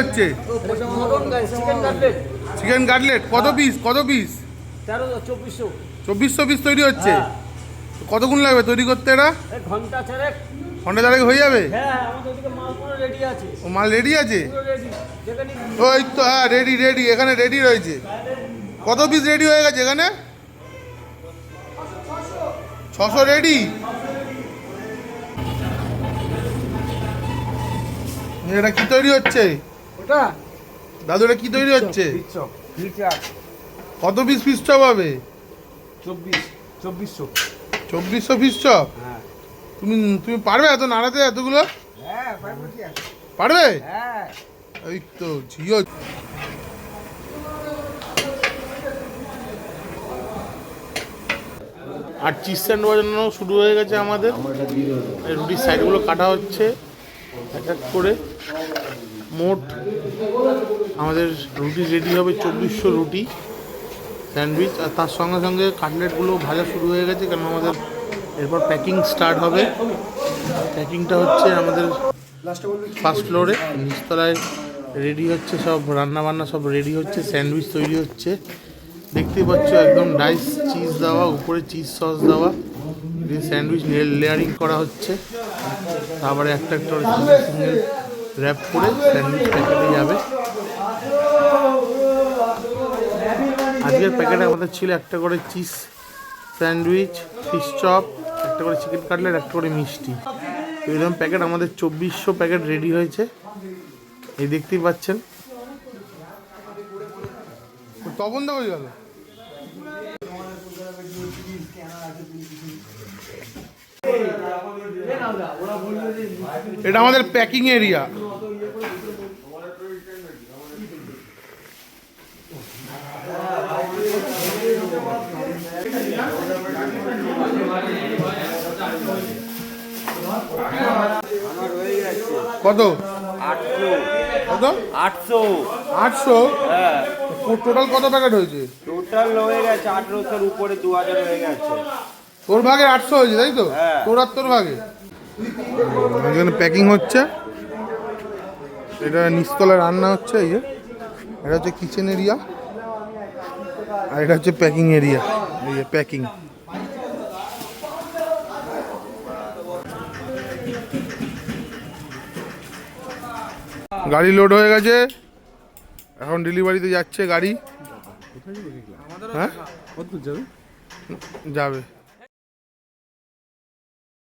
হচ্ছে? Chicken cutlet কত piece? 2400 piece তৈরি হচ্ছে। কতক্ষণ লাগবে তৈরি করতে এটা? ঘন্টা চারেক হয়ে যাবে? ও মাল রেডি আছে? ওই তো, হ্যাঁ রেডি এখানে রেডি রয়েছে। কত পিস রেডি হয়ে গেছে এখানে? 600 রেডি। এটা কি তৈরি হচ্ছে দাদু? এটা কি তৈরি হচ্ছে? কত পিস ফিশ চপ হবে? 2400 ফিশ চপ। তুমি পারবে এত নাড়াতে এতগুলো? পারবে? এই তো ঝিও। আর চিজ স্যান্ড বাজানো শুরু হয়ে গেছে আমাদের। রুটির সাইডগুলো কাটা হচ্ছে এক এক করে। মোট আমাদের রুটি রেডি হবে 2400 রুটি স্যান্ডউইচ। আর তার সঙ্গে সঙ্গে কাটলেটগুলো ভাজা শুরু হয়ে গেছে, কারণ আমাদের এরপর প্যাকিং স্টার্ট হবে। প্যাকিংটা হচ্ছে আমাদের ফার্স্ট ফ্লোরে, নিচতলায় রেডি হচ্ছে সব, রান্নাবান্না সব রেডি হচ্ছে, স্যান্ডউইচ তৈরি হচ্ছে। দেখতেই পাচ্ছ একদম ডাইস চিজ দেওয়া, উপরে চিজ সস দেওয়া, দিয়ে স্যান্ডউইচ লেয়ারিং করা হচ্ছে। তারপরে একটা একটা সিঙ্গেল র্যাপ করে স্যান্ডউইচ প্যাকেটে যাবে। আজকের প্যাকেটে আমাদের ছিল একটা করে চিজ স্যান্ডউইচ, ফিশ চপ, একটা করে চিকেন কাটলেট, একটা করে মিষ্টি। এরকম প্যাকেট আমাদের 2400 প্যাকেট রেডি হয়েছে, এই দেখতেই পাচ্ছেন। তপন দা হয়ে গেল। এটা আমাদের প্যাকিং এরিয়া। কত? 800। হ্যাঁ, টোটাল কত প্যাকেট হয়েছে? টোটাল হয়ে গেছে 800-এর উপরে 2000 হয়ে গেছে। তোর ভাগে 800 হয়েছে তাই তো? তোর আর তোর ভাগে। এখানে প্যাকিং হচ্ছে। এটা নিচতলায় রান্না হচ্ছে। এই যে এটা হচ্ছে কিচেন এরিয়া, আর এটা হচ্ছে প্যাকিং এরিয়া। এই যে প্যাকিং। গাড়ি লোড হয়ে গেছে, এখন ডেলিভারিতে যাচ্ছে গাড়ি। হ্যাঁ যাবে।